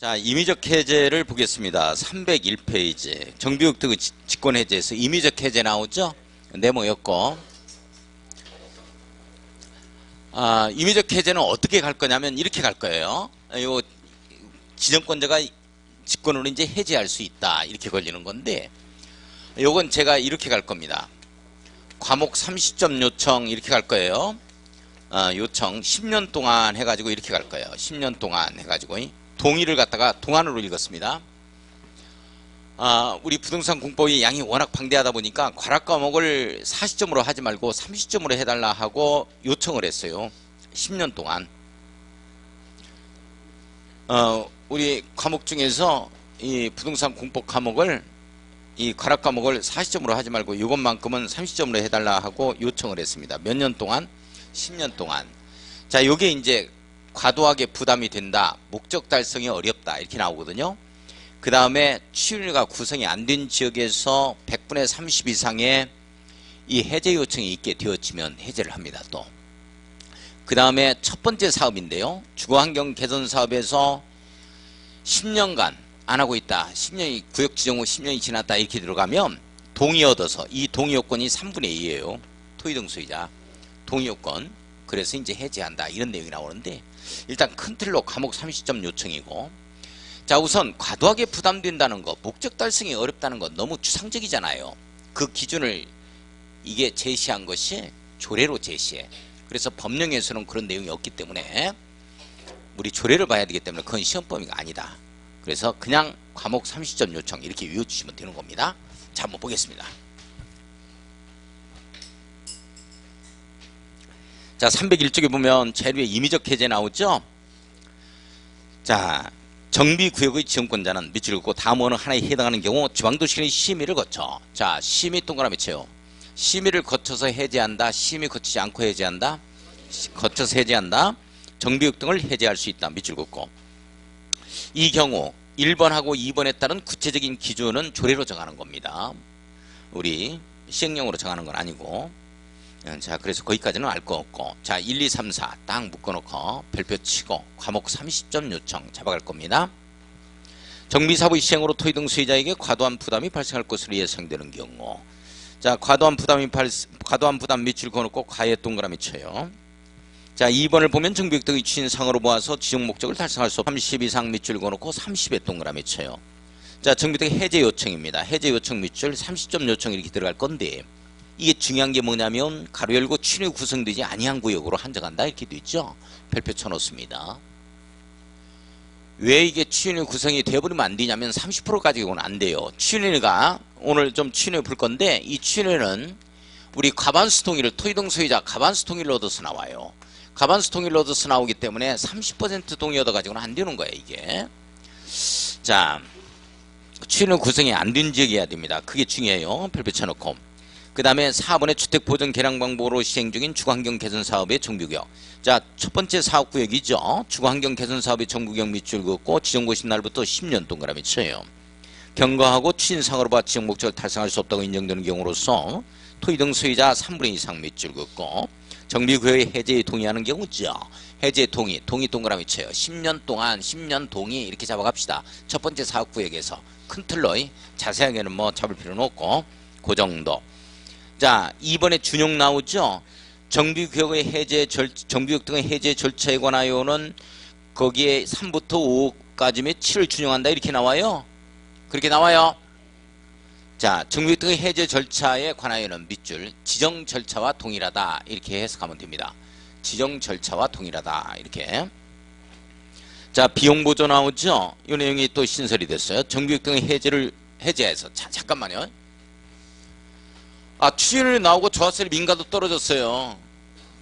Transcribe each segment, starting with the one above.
자, 임의적 해제를 보겠습니다. 301페이지. 정비국 등 직권 해제에서 임의적 해제 나오죠? 네모였고. 임의적 해제는 어떻게 갈 거냐면 이렇게 갈 거예요. 요 지정권자가 직권으로 이제 해제할 수 있다. 이렇게 걸리는 건데, 요건 제가 이렇게 갈 겁니다. 과목 30점 요청 이렇게 갈 거예요. 요청 10년 동안 해가지고 이렇게 갈 거예요. 10년 동안 해가지고 동의를 갖다가 동안으로 읽었습니다. 우리 부동산 공법이 양이 워낙 방대하다 보니까 과락 과목을 40점으로 하지 말고 30점으로 해달라 하고 요청을 했어요. 10년 동안. 우리 과목 중에서 이 부동산 공법 과목을 이 과락 과목을 40점으로 하지 말고 이것만큼은 30점으로 해달라 하고 요청을 했습니다. 몇 년 동안? 10년 동안. 자, 요게 이제 과도하게 부담이 된다. 목적 달성이 어렵다. 이렇게 나오거든요. 그 다음에 취준료가 구성이 안 된 지역에서 100분의 30 이상의 이 해제 요청이 있게 되어지면 해제를 합니다. 또. 그 다음에 첫 번째 사업인데요. 주거환경 개선 사업에서 10년간 안 하고 있다. 10년이 구역 지정 후 10년이 지났다. 이렇게 들어가면 동의 얻어서 이 동의 요건이 3분의 2예요. 토의등 소유자. 동의 요건. 그래서 이제 해제한다. 이런 내용이 나오는데 일단 큰 틀로 과목 30점 요청이고, 자, 우선 과도하게 부담된다는 거, 목적 달성이 어렵다는 거 너무 추상적이잖아요. 그 기준을 이게 제시한 것이 조례로 제시해. 그래서 법령에서는 그런 내용이 없기 때문에 우리 조례를 봐야 되기 때문에 그건 시험 범위가 아니다. 그래서 그냥 과목 30점 요청 이렇게 외워주시면 되는 겁니다. 자, 한번 보겠습니다. 자, 301쪽에 보면 제일 위에 임의적 해제 나오죠? 자, 정비구역의 지정권자는 밑줄 긋고 다음 어느 하나에 해당하는 경우 지방도시의 심의를 거쳐. 자, 심의 동그라미 쳐요. 심의를 거쳐서 해제한다. 심의 거치지 않고 해제한다. 거쳐서 해제한다. 정비구역 등을 해제할 수 있다. 밑줄 긋고. 이 경우 1번하고 2번에 따른 구체적인 기준은 조례로 정하는 겁니다. 우리 시행령으로 정하는 건 아니고. 자, 그래서 거기까지는 알 거 없고, 자, 1, 2, 3, 4 딱 묶어놓고 별표 치고 과목 30점 요청 잡아갈 겁니다. 정비사업의 시행으로 토의 등 소유자에게 과도한 부담이 발생할 것으로 예상되는 경우, 자, 과도한 부담 밑줄 그어놓고 과에 동그라미 쳐요. 자, 2번을 보면 정비구역 등의 취인상으로 모아서 지정 목적을 달성할 수 없 30 이상 밑줄 그어놓고 30에 동그라미 쳐요. 자, 정비구역 해제 요청입니다. 해제 요청 밑줄 30점 요청 이렇게 들어갈 건데, 이게 중요한 게 뭐냐면 가로 열고 취준료 구성되지 아니한 구역으로 한정한다 이렇게 돼 있죠. 별표 쳐놓습니다. 왜 이게 취준료 구성이 되어버리면 안 되냐면 30% 가지고는 안 돼요. 취준료가 오늘 좀 취준료 볼 건데, 이 취준료는 우리 과반수 통일을 토의등 소유자 과반수 통일을 얻어서 나와요. 과반수 통일을 얻어서 나오기 때문에 30% 동의 얻어가지고는 안 되는 거예요. 이게. 자, 취준료 구성이 안 된 지역이어야 됩니다. 그게 중요해요. 별표 쳐놓고. 그 다음에 4번의 주택보전 개량 방법으로 시행 중인 주거환경 개선 사업의 정비구역. 자, 첫 번째 사업구역이죠. 주거환경 개선 사업의 정비구역 밑줄 긋고 지정고시 날부터 10년 동그라미 쳐요. 경과하고 추진상으로 봐 지정 목적을 달성할 수 없다고 인정되는 경우로서 토의 등 소유자 3분의 2 이상 밑줄 긋고 정비구역의 해제에 동의하는 경우죠. 해제 동의 동그라미 쳐요. 10년 동안 10년 동의 이렇게 잡아갑시다. 첫 번째 사업구역에서 큰 틀로 자세하게는 뭐 잡을 필요는 없고 그 정도. 자, 2번에 준용 나오죠. 정비구역의 해제 정비구역 등의 해제 절차에 관하여는 거기에 3부터 5까지 및 7을 준용한다 이렇게 나와요. 그렇게 나와요. 자, 정비구역 등의 해제 절차에 관하여는 밑줄 지정 절차와 동일하다 이렇게 해석하면 됩니다. 지정 절차와 동일하다 이렇게. 자, 비용 보조 나오죠. 이 내용이 또 신설이 됐어요. 정비구역 등의 해제해서. 자, 잠깐만요. 취준료 나오고 조합설립 민가도 떨어졌어요.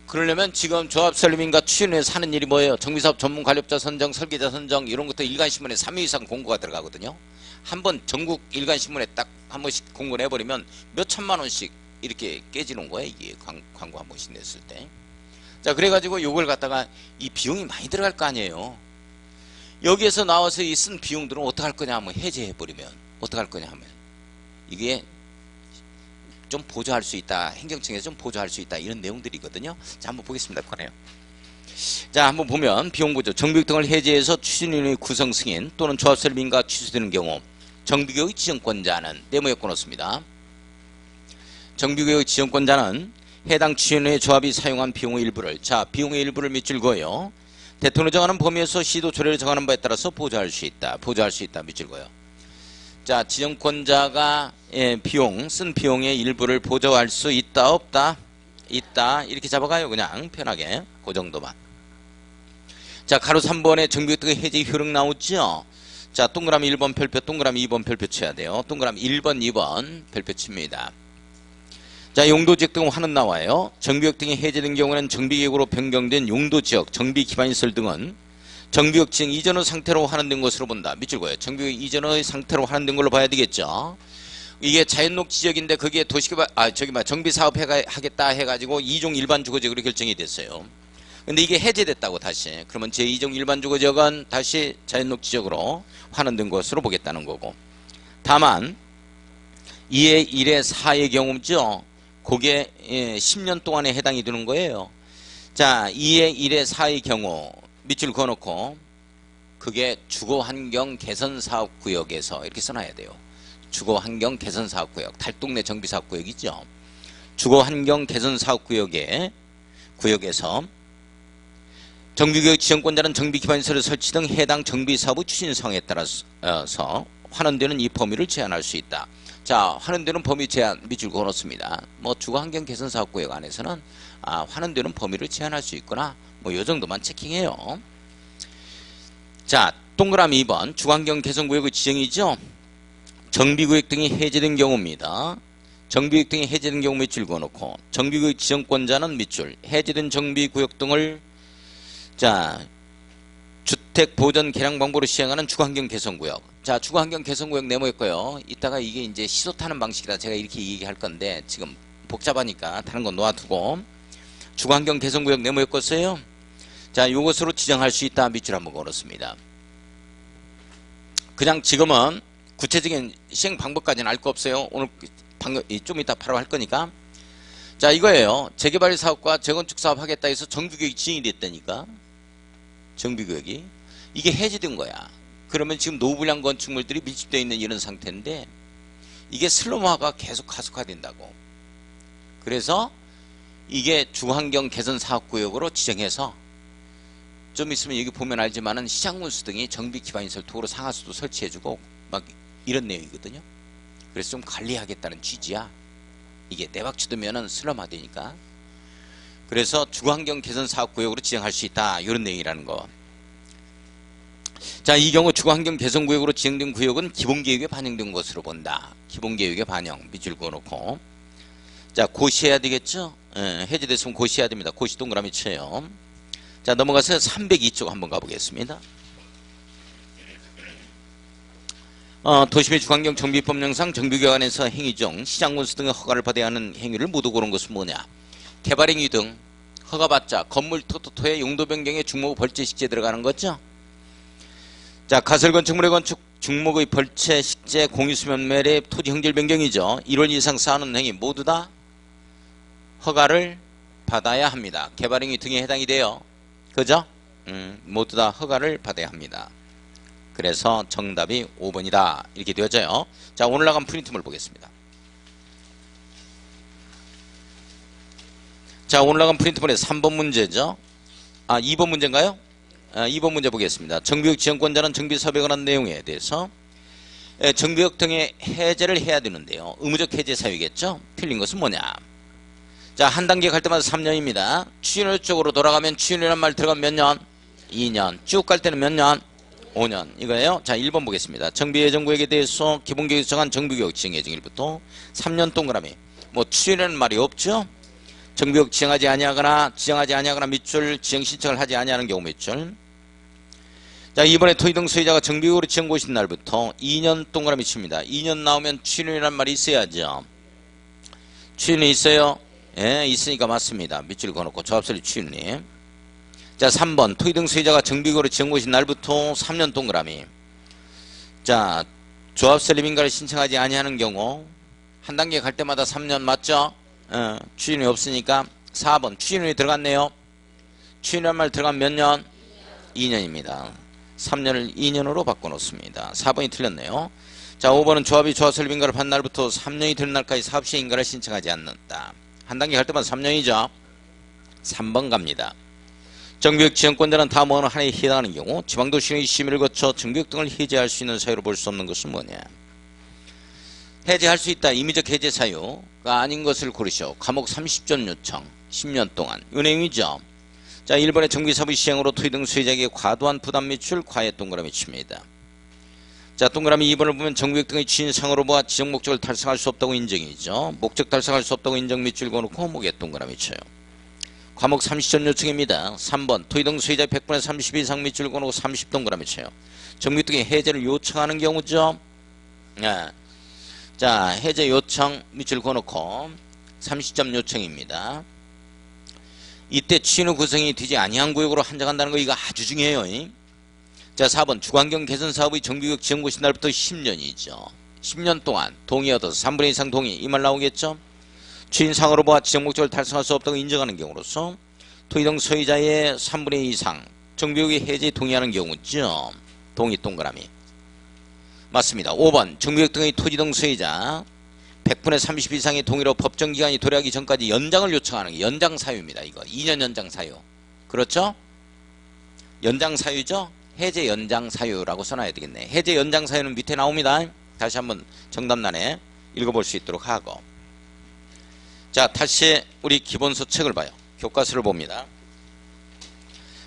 그러려면 지금 조합설립 민가 취준료에서 하는 일이 뭐예요? 정비사업 전문 관리업자 선정, 설계자 선정 이런 것도 일간신문에 3회 이상 공고가 들어가거든요. 한번 전국 일간신문에 딱 한 번씩 공고를 해버리면 몇 천만 원씩 이렇게 깨지는 거예요. 이게 광고 한 번씩 냈을 때. 자, 그래가지고 요걸 갖다가 이 비용이 많이 들어갈 거 아니에요. 여기에서 나와서 이 쓴 비용들은 어떡할 거냐 하면 해제해버리면 어떡할 거냐 하면 이게 좀 보조할 수 있다. 행정청에서 좀 보조할 수 있다. 이런 내용들이거든요. 자, 한번 보겠습니다. 꺼내요. 자, 한번 보면 비용 보죠. 정비교육 등을 해제해서 추진위원회 구성 승인 또는 조합설립 인가 취소되는 경우 정비교육 지정권자는 네모에 넣습니다. 정비교육 지정권자는 해당 추진위원회 조합이 사용한 비용의 일부를, 자, 비용의 일부를 밑줄 그어요. 대통령이 정하는 범위에서 시도 조례를 정하는 바에 따라서 보조할 수 있다. 보조할 수 있다. 밑줄 그어요. 자, 지정권자가 비용, 쓴 비용의 일부를 보조할 수 있다, 없다? 있다. 이렇게 잡아가요. 그냥 편하게. 그 정도만. 자, 가로 3번에 정비교육 등의 해제 효력 나오죠? 자, 동그라미 1번 별표, 동그라미 2번 별표 쳐야 돼요. 동그라미 1번, 2번 별표 칩니다. 자, 용도지역 등 환원 나와요. 정비교육 등이 해제된 경우에는 정비계획으로 변경된 용도지역, 정비기반시설 등은 정비교육 지정 이전의 상태로 환원된 것으로 본다. 밑줄 그어요. 정비교육 이전의 상태로 환원된 걸로 봐야 되겠죠. 이게 자연녹 지역인데 거기에 도시개발, 정비사업 하겠다 해가지고 2종 일반주거지역으로 결정이 됐어요. 근데 이게 해제됐다고 다시. 그러면 제2종 일반주거지역은 다시 자연녹 지역으로 환원된 것으로 보겠다는 거고. 다만 2의 1의 4의 경우죠. 그게 10년 동안에 해당이 되는 거예요. 자, 2의 1의 4의 경우 밑줄 그어놓고 그게 주거환경 개선사업구역에서 이렇게 써놔야 돼요. 주거환경 개선사업구역, 달동네 정비사업구역이죠. 주거환경 개선사업구역에서 정비교육 지정권자는 정비기반시설의 설치 등 해당 정비사업의 추진사항에 따라서 환원되는 이 범위를 제한할 수 있다. 자, 환원되는 범위 제한 밑줄 그어놓습니다. 뭐 주거환경 개선사업구역 안에서는 환원되는 범위를 제한할 수 있거나 뭐 요 정도만 체킹해요. 자, 동그라미 2번 주거환경 개선구역의 지정이죠. 정비구역 등이 해제된 경우입니다. 정비구역 등이 해제된 경우 밑줄 그어놓고 정비구역 지정권자는 밑줄 해제된 정비구역 등을 자, 주택 보전 개량 방법으로 시행하는 주거환경 개선구역. 자, 주거환경 개선구역 네모였고요. 이따가 이게 이제 시소 타는 방식이라 제가 이렇게 얘기할 건데 지금 복잡하니까 다른 건 놓아두고 주거환경 개선구역 네모였겠어요. 자, 요것으로 지정할 수 있다. 밑줄 한번 걸었습니다. 그냥 지금은 구체적인 시행 방법까지는 알 거 없어요. 오늘 좀 이따 바로 할 거니까. 자, 이거예요. 재개발 사업과 재건축 사업 하겠다 해서 정비구역이 지정이 됐다니까. 정비구역이. 이게 해제된 거야. 그러면 지금 노후불량 건축물들이 밀집되어 있는 이런 상태인데 이게 슬럼화가 계속 가속화된다고. 그래서 이게 주거환경 개선사업구역으로 지정해서 좀 있으면 여기 보면 알지만은 시장군수 등이 정비기반시설 도로 상하수도 설치해주고 막 이런 내용이거든요. 그래서 좀 관리하겠다는 취지야. 이게 내박치두면은 슬럼화되니까. 그래서 주거환경 개선사업구역으로 지정할 수 있다. 이런 내용이라는 거. 자, 이 경우 주거환경 개선구역으로 지정된 구역은 기본계획에 반영된 것으로 본다. 기본계획에 반영. 밑줄 그어놓고. 자, 고시해야 되겠죠? 해제됐으면 고시해야 됩니다. 고시 동그라미 쳐요. 자, 넘어가서 302쪽 한번 가보겠습니다. 도시및 주거환경 정비법령상 정비구역 안에서 행위 중 시장군수 등의 허가를 받아야 하는 행위를 모두 고른 것은 뭐냐? 개발행위 등 허가받자 건물 토토토의 용도 변경에 중목의 벌채 식재 들어가는 거죠. 자, 가설건축물의 건축 중목의 벌채 식재 공유수면 매립 토지 형질 변경이죠. 1월 이상 쌓아놓은 행위 모두 다 허가를 받아야 합니다. 개발행위 등에 해당이 돼요. 그죠? 모두 다 허가를 받아야 합니다. 그래서 정답이 5번이다. 이렇게 되어져요. 자, 오늘 나간 프린트물 보겠습니다. 자, 오늘 나간 프린트물의 3번 문제죠. 2번 문제인가요? 2번 문제 보겠습니다. 정비구역 지정권자는 정비사업에 관한 내용에 대해서 정비구역 등의 해제를 해야 되는데요. 의무적 해제 사유겠죠. 틀린 것은 뭐냐? 자, 한 단계 갈 때마다 3년입니다. 추진호 쪽으로 돌아가면 추진호란 말 들어가면 몇 년? 2년. 쭉 갈 때는 몇 년? 5년. 이거예요. 자, 1번 보겠습니다. 정비예정구역에 대해서 기본계획 정한 정비구역 지정 예정일부터 3년 동그라미. 뭐 추진이라는 말이 없죠. 정비구역 지정하지 아니하거나 밑줄 지정 신청을 하지 아니하는 경우 밑줄. 자, 이번에 토지 등 소유자가 정비구역으로 지정 고신 날부터 2년 동그라미 칩니다. 2년 나오면 추진이라는 말이 있어야죠. 추진이 있어요? 예, 있으니까 맞습니다. 밑줄 그어놓고 조합설립 추진이. 자, 3번 토지 등 소유자가 정비구역으로 지정 고신 날부터 3년 동그라미. 자, 조합설립 인가를 신청하지 아니하는 경우 한 단계 갈 때마다 3년 맞죠? 추진이 없으니까 4번 추진이 들어갔네요. 추인이란 말 들어가면 몇 년? 2년입니다. 3년을 2년으로 바꿔놓습니다. 4번이 틀렸네요. 자, 5번은 조합이 조합설립 인가를 받은 날부터 3년이 되는 날까지 사업시에 인가를 신청하지 않는다. 한 단계 갈 때마다 3년이죠. 3번 갑니다. 정비역 지정권자는 다음 어느 하나에 해당하는 경우 지방도시의 심의를 거쳐 정비역 등을 해제할 수 있는 사유로 볼 수 없는 것은 뭐냐. 해제할 수 있다. 임의적 해제 사유가 아닌 것을 고르시오. 감옥 30전 요청 10년 동안. 이 내용이죠. 자, 1번의 정비사업의 시행으로 토지 등 소유자에게 과도한 부담 매출 과에 동그라미 칩니다. 자, 동그라미 2번을 보면 정비역 등의 취인상으로 보아 지정 목적을 달성할 수 없다고 인정이죠. 목적 달성할 수 없다고 인정 밑줄 그어놓고 목에 동그라미 쳐요. 과목 30전 요청입니다. 3번 토지 등 소유자의 100분의 30 이상 밑줄 그어놓고 30 동그라미 쳐요. 정비역 등의 해제를 요청하는 경우죠. 네. 자, 해제 요청 밑줄 그어놓고 30점 요청입니다. 이때 취인 후 구성이 되지 아니한 구역으로 한정한다는 거 이거 아주 중요해요. 자, 4번 주거환경 개선 사업의 정비구역 지정고시 날부터 10년이죠. 10년 동안 동의 얻어서 3분의 2 이상 동의 이 말 나오겠죠. 취인상으로 보아 지정 목적을 달성할 수 없다고 인정하는 경우로서 토지 등 소유자의 3분의 2 이상 정비구역의 해제에 동의하는 경우죠. 동의 동그라미. 맞습니다. 5번 정비구역 등의 토지 등 소유자 100분의 30 이상의 동의로 법정기간이 도래하기 전까지 연장을 요청하는 게 연장 사유입니다. 이거 2년 연장 사유. 그렇죠? 연장 사유죠? 해제 연장 사유라고 써놔야 되겠네. 해제 연장 사유는 밑에 나옵니다. 다시 한번 정답란에 읽어볼 수 있도록 하고. 자, 다시 우리 기본서 책을 봐요. 교과서를 봅니다.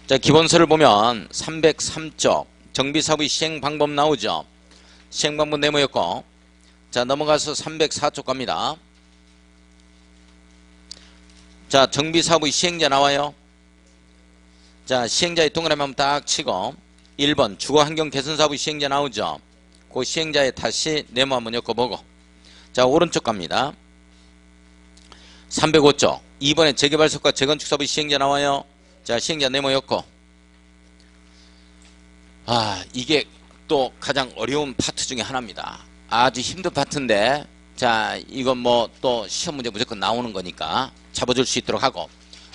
자, 기본서를 보면 303쪽 정비사업의 시행방법 나오죠. 시행방법 네모였고, 자, 넘어가서 304쪽 갑니다. 자, 정비사업의 시행자 나와요. 자, 시행자의 동그라미 한번 딱 치고 1번 주거환경 개선사업의 시행자 나오죠. 그 시행자에 다시 네모 한번 엮어보고, 자, 오른쪽 갑니다. 305쪽 2번에 재개발사업과 재건축사업의 시행자 나와요. 자, 시행자 네모 엮고. 이게 또 가장 어려운 파트 중에 하나입니다. 아주 힘든 파트인데, 자, 이건 뭐 또 시험 문제 무조건 나오는 거니까 잡아줄 수 있도록 하고,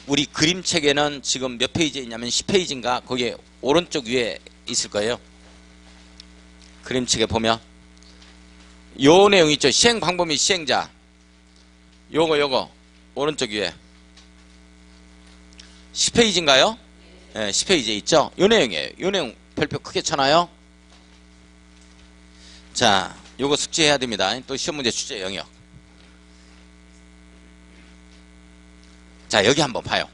우리 그림책에는 지금 몇 페이지에 있냐면 10페이지인가 거기에 오른쪽 위에 있을 거예요. 그림책에 보면 요 내용 있죠. 시행 방법 및 시행자. 요거 오른쪽 위에 10페이지인가요? 네, 10페이지에 있죠. 요 내용이에요. 요 내용 별표 크게 쳐놔요. 자, 요거 숙지해야 됩니다. 또 시험 문제 출제 영역. 자, 여기 한번 봐요.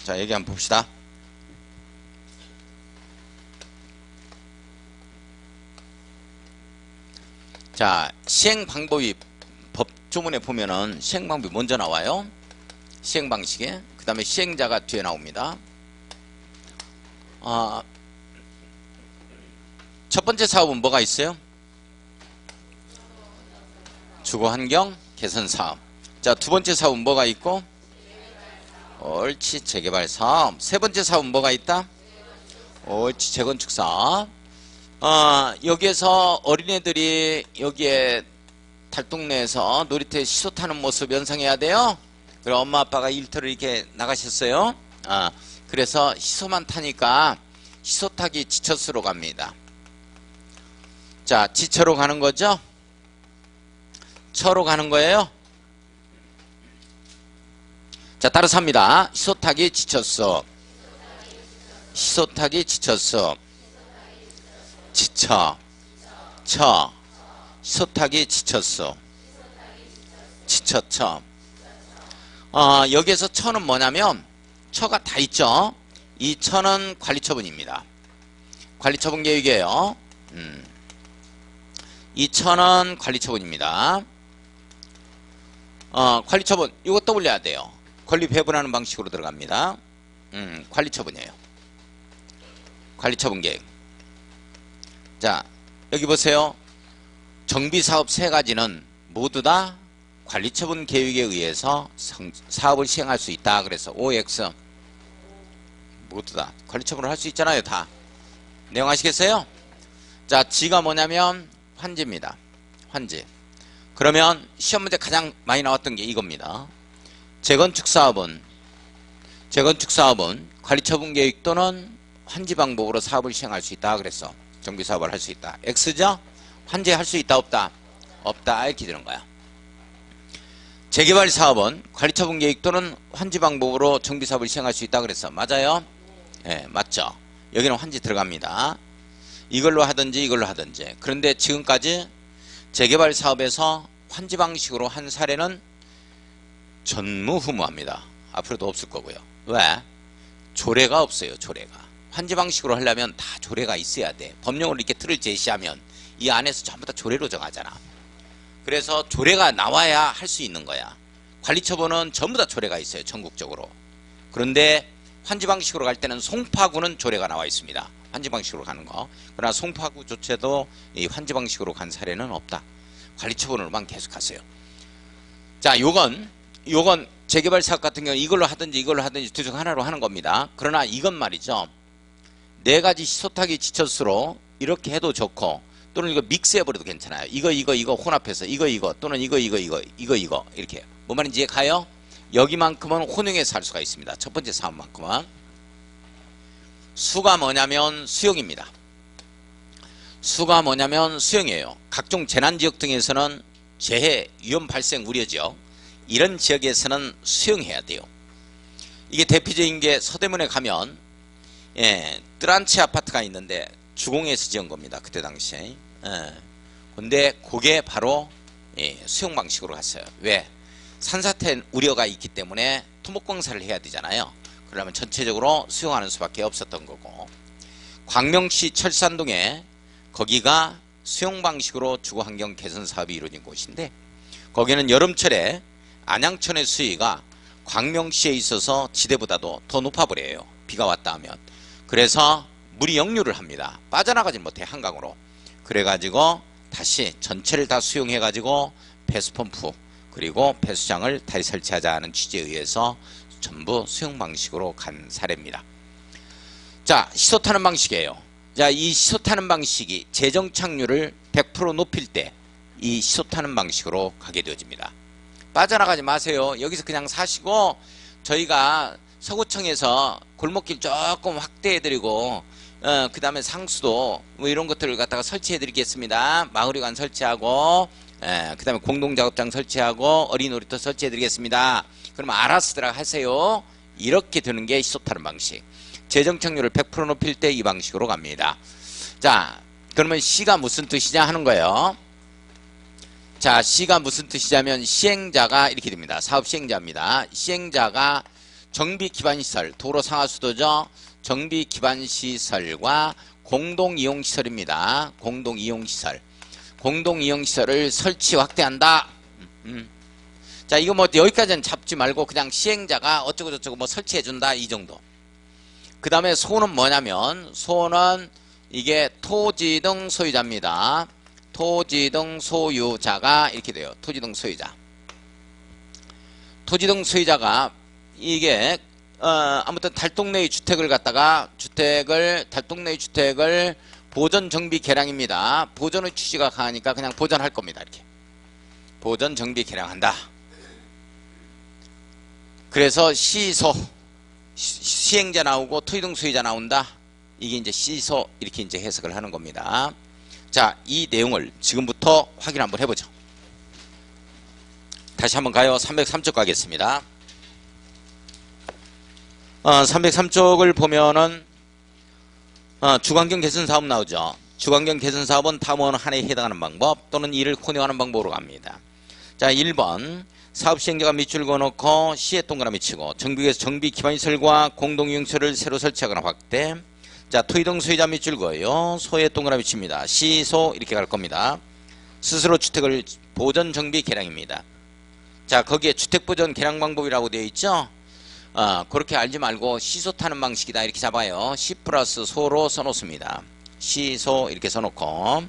자, 여기 한번 봅시다. 자, 시행 방법이 법조문에 보면은 시행 방법이 먼저 나와요. 시행 방식에. 그 다음에 시행자가 뒤에 나옵니다. 첫 번째 사업은 뭐가 있어요? 주거환경 개선사업. 자, 두 번째 사업은 뭐가 있고? 옳지, 재개발사업. 세 번째 사업은 뭐가 있다? 옳지, 재건축사업. 여기에서 어린애들이 여기에 달동네에서 놀이터에 시소 타는 모습 연상해야 돼요. 그리고 엄마 아빠가 일터를 이렇게 나가셨어요. 그래서 시소만 타니까 시소 타기 지처스로 갑니다. 자, 지처로 가는 거죠. 처로 가는 거예요. 자, 따라서 합니다. 시소 타기 지쳤어. 시소 타기 지쳤어. 지쳐. 처. 시소 타기 지쳤어. 지쳤죠. 여기에서 처는 뭐냐면 처가 다 있죠. 이 처는 관리처분입니다. 관리처분 계획이에요. 이 처는 관리처분입니다. 관리처분 이거 떠올려야 돼요. 권리 배분하는 방식으로 들어갑니다. 관리처분이에요. 관리처분 계획. 자, 여기 보세요. 정비사업 세 가지는 모두 다 관리처분 계획에 의해서 사업을 시행할 수 있다. 그래서 OX 모두 다 관리처분을 할 수 있잖아요. 다. 내용 아시겠어요? 자, 지가 뭐냐면 환지입니다. 환지. 그러면 시험 문제 가장 많이 나왔던 게 이겁니다. 재건축 사업은 관리처분 계획 또는 환지 방법으로 사업을 시행할 수 있다 그랬어. 정비 사업을 할 수 있다. X죠? 환지할 수 있다 없다? 없다 이렇게 되는 거야. 재개발 사업은 관리처분 계획 또는 환지 방법으로 정비 사업을 시행할 수 있다 그랬어. 맞아요? 네, 맞죠. 여기는 환지 들어갑니다. 이걸로 하든지 이걸로 하든지. 그런데 지금까지 재개발 사업에서 환지 방식으로 한 사례는 전무후무합니다. 앞으로도 없을 거고요. 왜? 조례가 없어요. 조례가. 환지 방식으로 하려면 다 조례가 있어야 돼. 법령으로 이렇게 틀을 제시하면 이 안에서 전부 다 조례로 정하잖아. 그래서 조례가 나와야 할 수 있는 거야. 관리처분은 전부 다 조례가 있어요. 전국적으로. 그런데 환지 방식으로 갈 때는 송파구는 조례가 나와 있습니다. 환지 방식으로 가는 거. 그러나 송파구조차도 이 환지 방식으로 간 사례는 없다. 관리처분으로만 계속 갔어요. 자, 요건 재개발 사업 같은 경우 이걸로 하든지 둘 중 하나로 하는 겁니다. 그러나 이건 말이죠. 네 가지 시소타기 지처수로 이렇게 해도 좋고 또는 이거 믹스해버려도 괜찮아요. 이거 혼합해서 이거 또는 이거 이렇게. 뭐 말인지 가요? 여기만큼은 혼용해서 할 수가 있습니다. 첫 번째 사업만큼은. 수가 뭐냐면 수용입니다. 수가 뭐냐면 수용이에요. 각종 재난지역 등에서는 재해 위험 발생 우려지역 이런 지역에서는 수용해야 돼요. 이게 대표적인 게 서대문에 가면 뜰한채 아파트가 있는데 주공에서 지은 겁니다. 그때 당시에. 근데 그게 바로 수용 방식으로 갔어요. 왜? 산사태 우려가 있기 때문에 토목공사를 해야 되잖아요. 그러면 전체적으로 수용하는 수밖에 없었던 거고. 광명시 철산동에 거기가 수용 방식으로 주거환경 개선 사업이 이루어진 곳인데 거기는 여름철에 안양천의 수위가 광명시에 있어서 지대보다도 더 높아버려요. 비가 왔다 하면. 그래서 물이 역류를 합니다. 빠져나가지 못해 한강으로. 그래가지고 다시 전체를 다 수용해가지고 배수펌프 그리고 배수장을 다시 설치하자는 취지에 의해서 전부 수용 방식으로 간 사례입니다. 자, 시소 타는 방식이에요. 자, 이 시소 타는 방식이 재정 착률을 100% 높일 때 이 시소 타는 방식으로 가게 되어집니다. 빠져나가지 마세요. 여기서 그냥 사시고 저희가 서구청에서 골목길 조금 확대해드리고 그 다음에 상수도 뭐 이런 것들을 갖다가 설치해드리겠습니다. 마을회관 설치하고 그 다음에 공동작업장 설치하고 어린 놀이터 설치해드리겠습니다. 그러면 알아서들 하세요. 이렇게 되는 게 시소 타는 방식. 재정 착률을 100% 높일 때 이 방식으로 갑니다. 자, 그러면 C가 무슨 뜻이냐 하는 거예요. 자, C가 무슨 뜻이냐면 시행자가 이렇게 됩니다. 사업 시행자입니다. 시행자가 정비기반시설, 도로 상하수도죠. 정비기반시설과 공동이용시설입니다. 공동이용시설을 설치 확대한다. 자, 이거 뭐 여기까지는 잡지 말고 그냥 시행자가 어쩌고저쩌고 뭐 설치해준다 이 정도. 그 다음에 소는 뭐냐면 소는 이게 토지 등 소유자입니다. 토지 등 소유자가 이렇게 돼요. 토지 등 소유자. 토지 등 소유자가 이게 아무튼 달동네의 주택을 갖다가 달동네의 주택을 보전 정비 개량입니다. 보전의 취지가 강하니까 그냥 보전할 겁니다. 이렇게 보전 정비 개량한다. 그래서 시소 시행자 나오고 토지 등 소유자 나온다. 이게 이제 시소 이렇게 이제 해석을 하는 겁니다. 자, 이 내용을 지금부터 확인 한번 해보죠. 다시 한번 가요. 303쪽 가겠습니다. 303쪽을 보면은 주거환경 개선 사업 나오죠. 주거환경 개선 사업은 다음원 하나에 해당하는 방법 또는 이를 혼용하는 방법으로 갑니다. 자, 1번 사업 시행자가 밑줄 그어놓고 C에 동그라미 치고 정비계에서 정비 기반시설과 공동이용시설을 새로 설치하거나 확대. 자, 토지 등 소유자 밑줄 그어요. 소에 동그라미 칩니다. 시소 이렇게 갈 겁니다. 스스로 주택을 보전 정비 개량입니다. 자, 거기에 주택보전 개량 방법이라고 되어 있죠. 그렇게 알지 말고 시소 타는 방식이다 이렇게 잡아요. 시 플러스 소로 써놓습니다. 시소 이렇게 써놓고.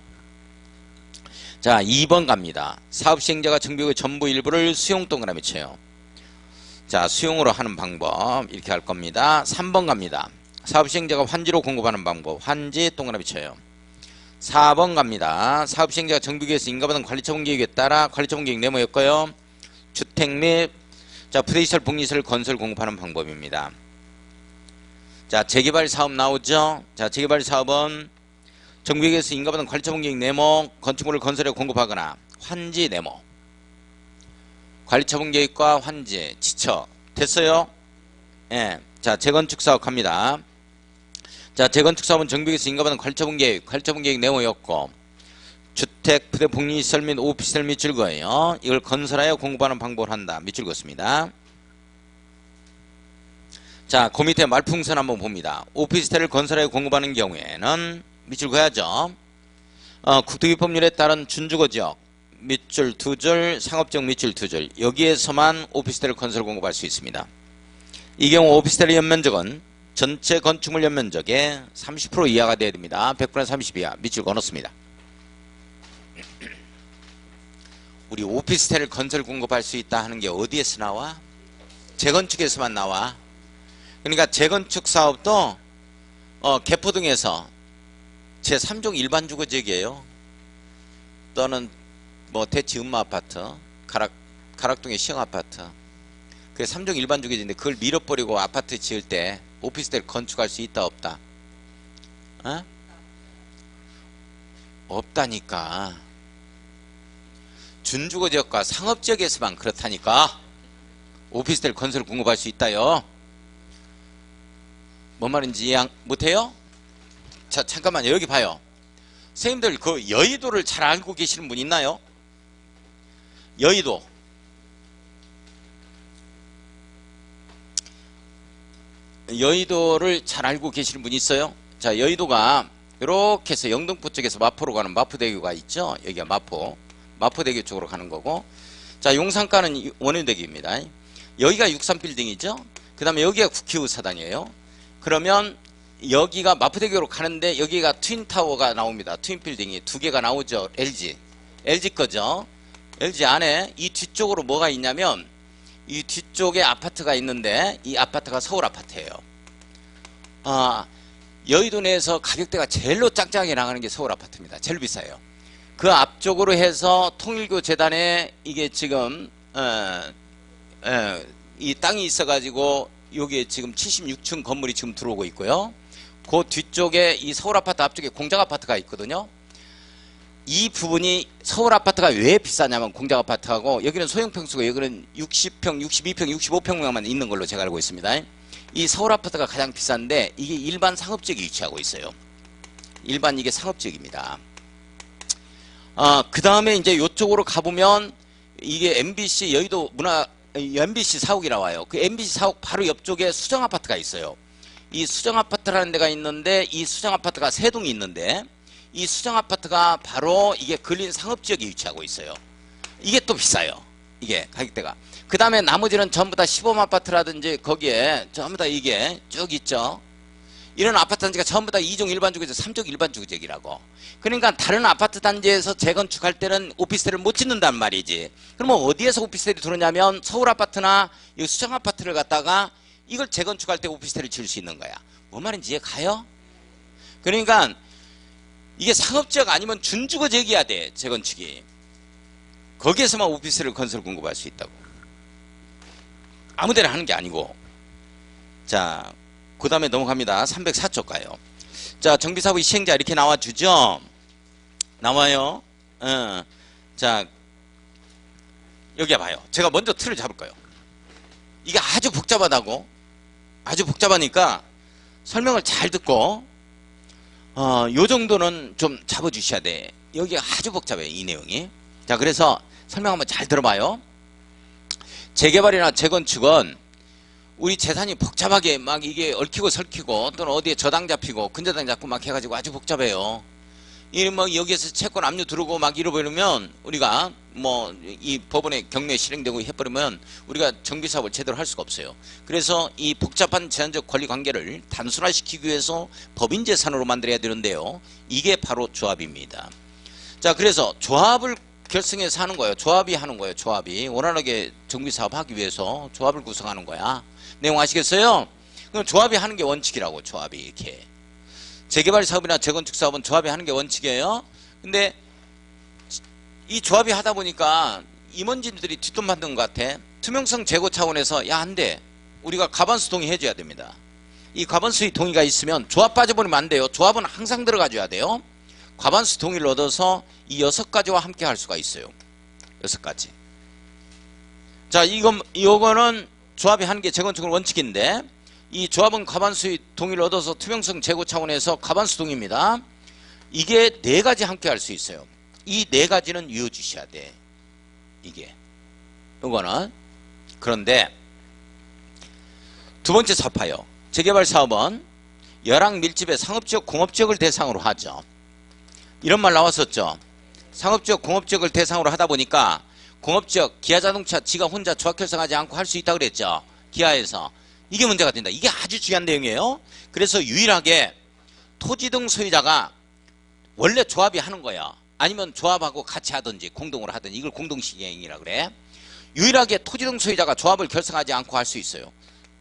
자, 2번 갑니다. 사업 시행자가 정비의 전부 일부를 수용 동그라미 쳐요. 자, 수용으로 하는 방법 이렇게 할 겁니다. 3번 갑니다. 사업시행자가 환지로 공급하는 방법. 환지 동그라미 쳐요. 4번 갑니다. 사업시행자가 정비계획에서 인가받은 관리처분 계획에 따라 관리처분 계획 네모였고요. 주택 및 부대시설, 복리시설 건설 공급하는 방법입니다. 자, 재개발 사업 나오죠. 자, 재개발 사업은 정비계획에서 인가받은 관리처분 계획 네모, 건축물을 건설해 공급하거나 환지 네모. 관리처분 계획과 환지 지쳐 됐어요? 예. 자, 재건축 사업 갑니다. 자, 재건축 사업은 정비계획에서 인가받은 관리처분 계획 네모였고 주택, 부대, 복리시설 및 오피스텔 밑줄 그어요. 이걸 건설하여 공급하는 방법을 한다. 밑줄 그었습니다. 자, 그 밑에 말풍선 한번 봅니다. 오피스텔을 건설하여 공급하는 경우에는 밑줄 그어야죠. 국토기법률에 따른 준주거지역 밑줄 2줄, 상업지역 밑줄 2줄. 여기에서만 오피스텔을 건설 공급할 수 있습니다. 이 경우 오피스텔의 연면적은 전체 건축물 연면적의 30% 이하가 돼야 됩니다. 100분의 30 이하. 밑줄 그어놓습니다. 우리 오피스텔을 건설 공급할 수 있다 하는 게 어디에서 나와? 재건축에서만 나와. 그러니까 재건축 사업도 개포동에서 제3종 일반주거지역이에요. 또는 뭐 대치 음마아파트, 가락동의 시흥아파트. 그게 3종 일반주거지인데 그걸 밀어버리고 아파트 지을 때 오피스텔 건축할 수 있다 없다? 어? 없다니까. 준주거지역과 상업지역에서만 그렇다니까. 오피스텔 건설 공급할 수 있다요. 뭔 말인지 이해 못해요? 자, 잠깐만요. 여기 봐요. 선생님들 그 여의도를 잘 알고 계시는 분 있나요? 여의도. 여의도를 잘 알고 계시는 분 있어요? 자, 여의도가 이렇게 해서 영등포 쪽에서 마포로 가는 마포대교가 있죠. 여기가 마포대교 쪽으로 가는 거고, 자, 용산가는 원효대교입니다. 여기가 63빌딩이죠. 그 다음에 여기가 국회의사당이에요. 그러면 여기가 마포대교로 가는데 여기가 트윈타워가 나옵니다. 트윈빌딩이 두 개가 나오죠. LG 거죠. LG 안에 이 뒤쪽으로 뭐가 있냐면 이 뒤쪽에 아파트가 있는데 이 아파트가 서울 아파트예요. 여의도 내에서 가격대가 제일로 짱짱하게 나가는 게 서울 아파트입니다. 제일 비싸요. 그 앞쪽으로 해서 통일교 재단에 이게 지금 이 땅이 있어가지고 여기에 지금 76층 건물이 지금 들어오고 있고요. 그 뒤쪽에 이 서울 아파트 앞쪽에 공장 아파트가 있거든요. 이 부분이 서울 아파트가 왜 비싸냐면 공장 아파트하고 여기는 소형 평수고 여기는 60평, 62평, 65평만 있는 걸로 제가 알고 있습니다. 이 서울 아파트가 가장 비싼데 이게 일반 상업지역에 위치하고 있어요. 일반 이게 상업지역입니다. 그 다음에 이제 이쪽으로 가보면 이게 MBC 여의도 MBC 사옥이 나와요. 그 MBC 사옥 바로 옆쪽에 수정 아파트가 있어요. 이 수정 아파트라는 데가 있는데 이 수정 아파트가 세 동이 있는데 이 수정 아파트가 바로 이게 근린 상업지역에 위치하고 있어요. 이게 또 비싸요. 이게 가격대가. 그 다음에 나머지는 전부 다 시범 아파트라든지 거기에 전부 다 이게 쭉 있죠. 이런 아파트 단지가 전부 다 2종 일반주거지역, 3종 일반주거지역이라고. 그러니까 다른 아파트 단지에서 재건축할 때는 오피스텔을 못 짓는단 말이지. 그러면 어디에서 오피스텔이 들어오냐면 서울 아파트나 이 수정 아파트를 갖다가 이걸 재건축할 때 오피스텔을 지을 수 있는 거야. 뭔 말인지 이해 가요? 그러니까 이게 상업지역 아니면 준주거지역이어야 돼. 재건축이. 거기에서만 오피스텔을 건설 공급할 수 있다고. 아무데나 하는 게 아니고. 자, 그 다음에 넘어갑니다. 304쪽 가요. 자, 정비사업의 시행자 이렇게 나와주죠. 나와요. 자, 여기 봐요. 제가 먼저 틀을 잡을 거예요. 이게 아주 복잡하다고. 아주 복잡하니까 설명을 잘 듣고 요 정도는 좀 잡아주셔야 돼. 여기가 아주 복잡해요. 이 내용이. 자, 그래서 설명 한번 잘 들어봐요. 재개발이나 재건축은 우리 재산이 복잡하게 막 이게 얽히고 설키고 또는 어디에 저당 잡히고 근저당 잡고 막 해가지고 아주 복잡해요. 이 뭐 여기에서 채권 압류 들어오고 막 잃어버리면 우리가 뭐 이 법원에 경매 실행되고 해버리면 우리가 정비사업을 제대로 할 수가 없어요. 그래서 이 복잡한 제한적 권리 관계를 단순화시키기 위해서 법인재산으로 만들어야 되는데요. 이게 바로 조합입니다. 자, 그래서 조합을 결성해서 하는 거예요. 조합이 하는 거예요. 조합이 원활하게 정비사업 하기 위해서 조합을 구성하는 거야. 내용 아시겠어요? 그럼 조합이 하는 게 원칙이라고. 조합이 이렇게 재개발 사업이나 재건축 사업은 조합이 하는 게 원칙이에요. 근데 이 조합이 하다 보니까 임원진들이 뒷돈 받는 것 같아. 투명성 제고 차원에서 야, 안 돼. 우리가 과반수 동의해줘야 됩니다. 이 과반수의 동의가 있으면 조합 빠져버리면 안 돼요. 조합은 항상 들어가줘야 돼요. 과반수 동의를 얻어서 이 6가지와 함께 할 수가 있어요. 6가지. 자, 이거는 조합이 하는 게 재건축은 원칙인데, 이 조합은 과반수의 동의를 얻어서 투명성 제고 차원에서 과반수 동의입니다. 이게 4가지 함께 할 수 있어요. 이 4가지는 이어주셔야 돼. 이게. 이거는. 그런데 두 번째 사파요. 재개발 사업은 열악 밀집의 상업지역, 공업지역을 대상으로 하죠. 이런 말 나왔었죠. 상업지역, 공업지역을 대상으로 하다 보니까 공업지역, 기아자동차 지가 혼자 조합 결성하지 않고 할 수 있다 그랬죠. 기아에서. 이게 문제가 된다. 이게 아주 중요한 내용이에요. 그래서 유일하게 토지 등 소유자가 원래 조합이 하는 거야. 아니면 조합하고 같이 하든지 공동으로 하든지, 이걸 공동시행이라 그래. 유일하게 토지 등 소유자가 조합을 결성하지 않고 할 수 있어요.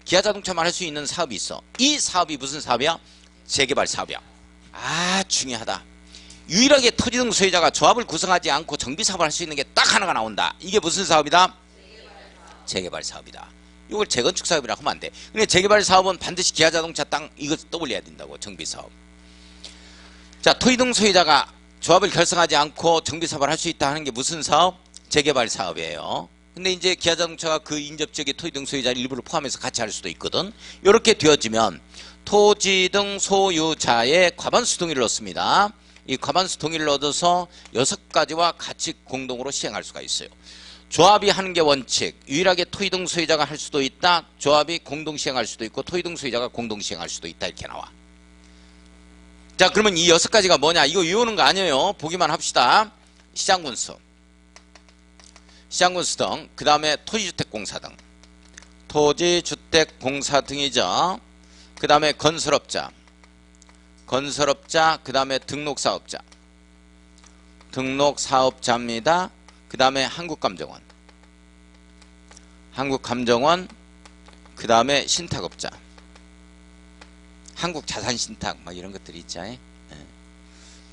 기아자동차만 할 수 있는 사업이 있어. 이 사업이 무슨 사업이야? 재개발 사업이야. 아, 중요하다. 유일하게 토지 등 소유자가 조합을 구성하지 않고 정비사업을 할 수 있는 게 딱 하나가 나온다. 이게 무슨 사업이다? 재개발 사업이다. 이걸 재건축 사업이라고 하면 안 돼. 근데 재개발 사업은 반드시 기아자동차 땅 이거 떠올려야 된다고. 정비사업. 자, 토지 등 소유자가 조합을 결성하지 않고 정비사업을 할 수 있다 하는 게 무슨 사업? 재개발 사업이에요. 근데 이제 기아자동차가 그 인접지역의 토지 등 소유자 일부를 포함해서 같이 할 수도 있거든. 이렇게 되어지면 토지 등 소유자의 과반수 동의를 얻습니다. 이 과반수 동의를 얻어서 6가지와 같이 공동으로 시행할 수가 있어요. 조합이 하는 게 원칙. 유일하게 토지 등 소유자가 할 수도 있다. 조합이 공동 시행할 수도 있고 토지 등 소유자가 공동 시행할 수도 있다. 이렇게 나와. 자, 그러면 이 6가지가 뭐냐? 이거 외우는 거 아니에요. 보기만 합시다. 시장군수, 시장군수 등, 그 다음에 토지주택공사 등, 토지주택공사 등이죠. 그 다음에 건설업자, 그 다음에 등록사업자, 등록사업자입니다. 그 다음에 한국감정원, 그 다음에 신탁업자, 한국자산신탁 막 이런 것들이 있죠.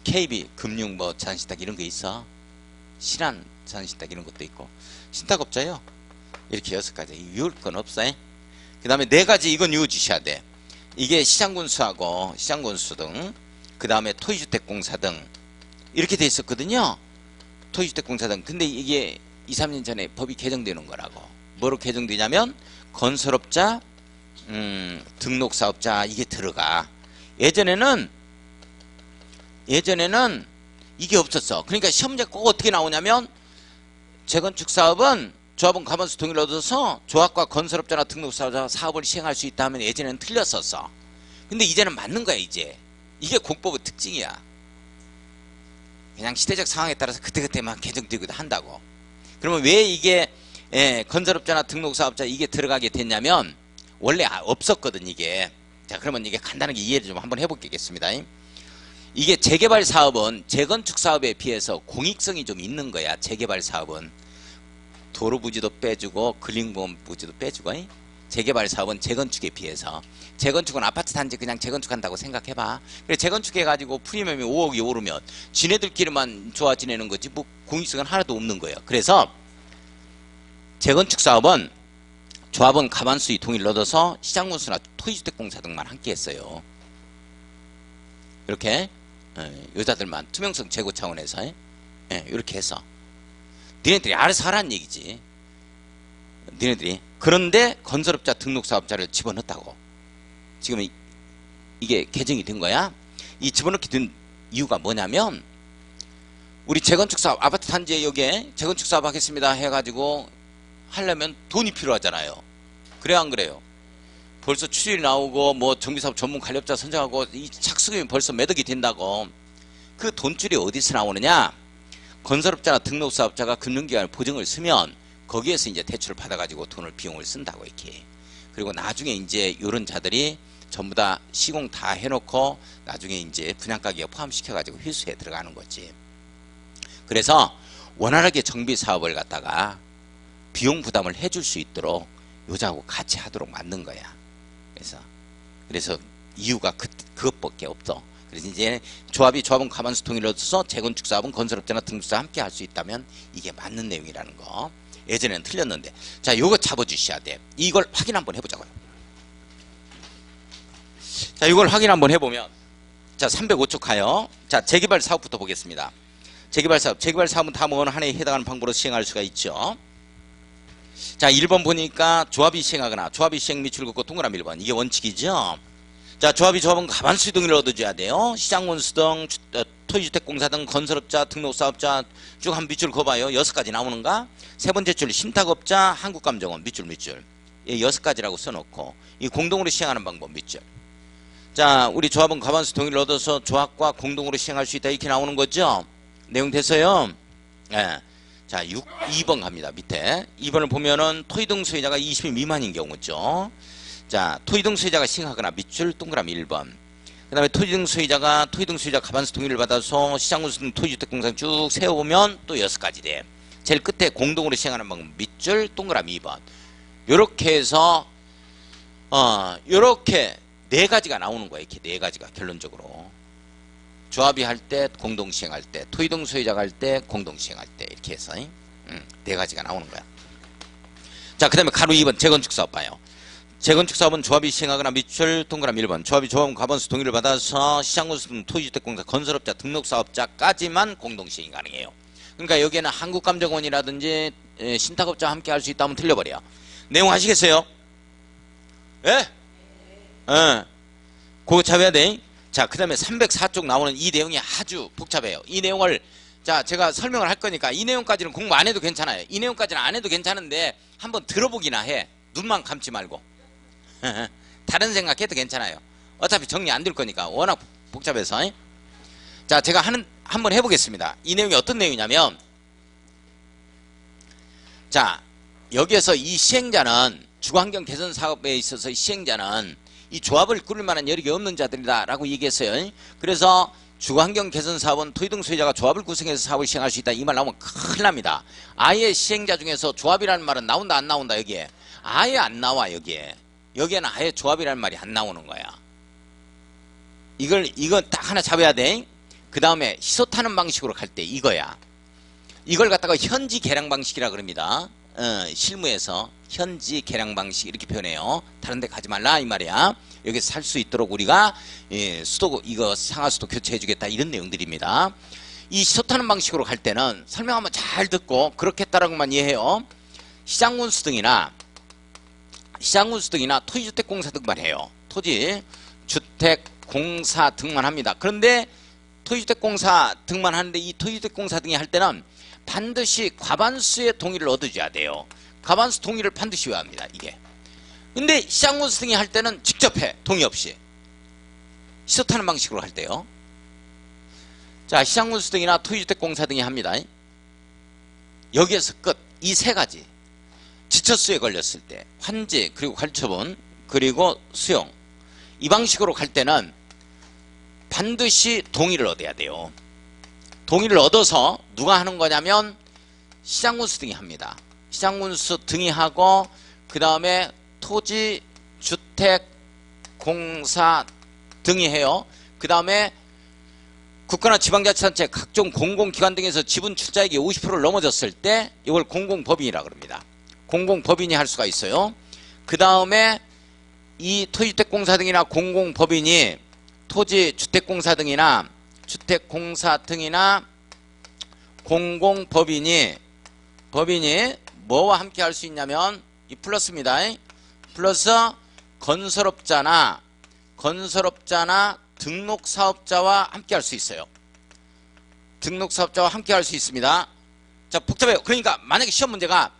KB 금융 뭐 자산신탁 이런 거 있어. 신한 자산신탁 이런 것도 있고. 신탁업자요. 이렇게 6가지. 이을 건 없어. 그 다음에 4가지 이건 이어주셔야 돼. 이게 시장군수하고 시장군수 등, 그 다음에 토지주택공사 등 이렇게 돼 있었거든요. 토지주택공사 등. 근데 이게 2, 3년 전에 법이 개정되는 거라고. 뭐로 개정되냐면 건설업자, 등록사업자 이게 들어가. 예전에는 이게 없었어. 그러니까 시험 문제 꼭 어떻게 나오냐면 재건축 사업은 조합은 과반수 동의를 얻어서 조합과 건설업자나 등록사업자 사업을 시행할 수 있다 하면 예전에는 틀렸었어. 근데 이제는 맞는 거야. 이제 이게 공법의 특징이야. 그냥 시대적 상황에 따라서 그때그때만 개정되기도 한다고. 그러면 왜 이게 건설업자나 등록사업자 이게 들어가게 됐냐면 원래 없었거든 이게. 자, 그러면 이게 간단하게 이해를 좀 한번 해보겠습니다. 이게 재개발 사업은 재건축 사업에 비해서 공익성이 좀 있는 거야. 재개발 사업은 도로 부지도 빼주고 근린보험 부지도 빼주고. 재개발 사업은 재건축에 비해서. 재건축은 아파트 단지 그냥 재건축한다고 생각해봐. 그래, 재건축해가지고 프리미엄이 5억이 오르면 지네들끼리만 좋아 지내는 거지 뭐 공익성은 하나도 없는 거예요. 그래서 재건축 사업은 조합은 과반수의 동의를 얻어서 시장군수나 토지주택공사 등만 함께 했어요. 이렇게 여자들만 투명성 제고 차원에서 이렇게 해서 니네들이 알아서 하라는 얘기지. 니네들이. 그런데 건설업자 등록사업자를 집어넣었다고. 지금 이게 개정이 된 거야. 이 집어넣게 된 이유가 뭐냐면 우리 재건축 사업 아파트 단지에 여기에 재건축 사업 하겠습니다 해가지고 하려면 돈이 필요하잖아요. 그래요 안 그래요? 벌써 추진이 나오고 뭐 정비사업 전문 관리업자 선정하고 이 착수금이 벌써 몇 억이 된다고. 그 돈줄이 어디서 나오느냐? 건설업자나 등록사업자가 금융기관에 보증을 쓰면 거기에서 이제 대출을 받아가지고 돈을 비용을 쓴다고 이렇게. 그리고 나중에 이제 이런 자들이 전부 다 시공 다 해놓고 나중에 이제 분양가격에 포함시켜가지고 회수에 들어가는 거지. 그래서 원활하게 정비사업을 갖다가 비용 부담을 해줄 수 있도록 여자하고 같이 하도록 만든 거야. 그래서 그래서 이유가 그것밖에 없어. 그래서 이제 조합은 가만수 통일을 얻어서 재건축 사업은 건설업자나 등록사 함께 할 수 있다면 이게 맞는 내용이라는 거. 예전에는 틀렸는데. 자, 요거 잡아주셔야 돼. 이걸 확인 한번 해보자고요. 자, 이걸 확인 한번 해보면, 자, 305쪽 가요. 자, 재개발 사업부터 보겠습니다. 재개발 사업은 다음은 하나에 해당하는 방법으로 시행할 수가 있죠. 자, 1번 보니까 조합이 시행하거나 조합이 시행 및 출국고 동그라미 1번. 이게 원칙이죠. 자, 조합은 가반수 동의를 얻어줘야 돼요. 시장군수 등 토지주택공사 등 건설업자, 등록사업자 쭉 한 밑줄 그어봐요. 6가지 나오는가? 세 번째 줄 신탁업자, 한국감정원 밑줄. 예, 6가지라고 써놓고 이 공동으로 시행하는 방법 밑줄. 자, 우리 조합은 가반수 동의를 얻어서 조합과 공동으로 시행할 수 있다 이렇게 나오는 거죠. 내용 됐어요? 예. 자, 2번 갑니다. 밑에 2번을 보면은 토지 등 소유자가 20인 미만인 경우죠. 자, 토지 등 소유자가 시행하거나 밑줄 동그라미 1번. 그 다음에 토지 등 소유자 가반수 동의를 받아서 시장군수 등 토지주택공사 쭉 세워보면 또 6가지 돼. 제일 끝에 공동으로 시행하는 방법 밑줄 동그라미 2번. 요렇게 해서 요렇게 4가지가 나오는 거야. 이렇게 4가지가 결론적으로. 조합이 할 때, 공동 시행할 때, 토지 등 소유자가 할 때, 공동 시행할 때 이렇게 해서 4가지가 나오는 거야. 자, 그 다음에 가로 2번 재건축 사업 봐요. 재건축 사업은 조합이 시행하거나 밑줄 동그라미 1번. 조합은 가반수 동의를 받아서 시장군수 등 토지주택공사, 건설업자, 등록사업자까지만 공동 시행이 가능해요. 그러니까 여기에는 한국감정원이라든지 신탁업자와 함께 할 수 있다면 틀려버려. 내용 아시겠어요? 예? 그거 잡아야 돼. 자, 그 다음에 304쪽 나오는 이 내용이 아주 복잡해요. 이 내용을 자, 제가 설명을 할 거니까 이 내용까지는 공부 안 해도 괜찮아요. 이 내용까지는 안 해도 괜찮은데 한번 들어보기나 해. 눈만 감지 말고. 다른 생각해도 괜찮아요. 어차피 정리 안 될 거니까 워낙 복잡해서. 자, 제가 한번 해보겠습니다. 이 내용이 어떤 내용이냐면, 자, 여기에서 이 시행자는 주거환경 개선 사업에 있어서 이 시행자는 이 조합을 꾸릴 만한 여력이 없는 자들이다 라고 얘기했어요. 그래서 주거환경 개선 사업은 토지 등 소유자가 조합을 구성해서 사업을 시행할 수 있다 이 말 나오면 큰일 납니다. 아예 시행자 중에서 조합이라는 말은 나온다 안 나온다 여기에? 아예 안 나와 여기에. 여기에는 아예 조합이라는 말이 안 나오는 거야. 이건 딱 하나 잡아야 돼. 그 다음에 시소 타는 방식으로 갈 때 이거야. 이걸 갖다가 현지 계량 방식이라 그럽니다. 실무에서 현지 계량 방식 이렇게 표현해요. 다른 데 가지 말라 이 말이야. 여기서 살 수 있도록 우리가 수도 이거 상하수도 교체해 주겠다 이런 내용들입니다. 이 시소 타는 방식으로 갈 때는 설명 한번 잘 듣고 그렇겠다라고만 이해해요. 시장군수 등이나 토지주택공사 등만 해요. 토지주택공사 등만 합니다. 그런데 토지주택공사 등만 하는데 이 토지주택공사 등이 할 때는 반드시 과반수의 동의를 얻어줘야 돼요. 과반수 동의를 반드시 해야 합니다. 이게. 근데 시장군수 등이 할 때는 직접 해. 동의 없이. 시소 타는 방식으로 할 때요. 자, 시장군수 등이나 토지주택공사 등이 합니다. 여기에서 끝. 이 3가지. 지처수에 걸렸을 때 환지 그리고 관처분 그리고 수용 이 방식으로 갈 때는 반드시 동의를 얻어야 돼요. 동의를 얻어서 누가 하는 거냐면 시장군수 등이 합니다. 시장군수 등이 하고 그 다음에 토지주택공사 등이 해요. 그 다음에 국가나 지방자치단체 각종 공공기관 등에서 지분 출자액이 50%를 넘어졌을 때 이걸 공공법인이라고 그럽니다. 공공법인이 할 수가 있어요. 그 다음에 이 토지주택공사 등이나 공공법인이 토지주택공사 등이나 공공법인이 뭐와 함께 할 수 있냐면 이 플러스입니다. 플러스 건설업자나 등록사업자와 함께 할 수 있어요. 등록사업자와 함께 할 수 있습니다. 자, 복잡해요. 그러니까 만약에 시험 문제가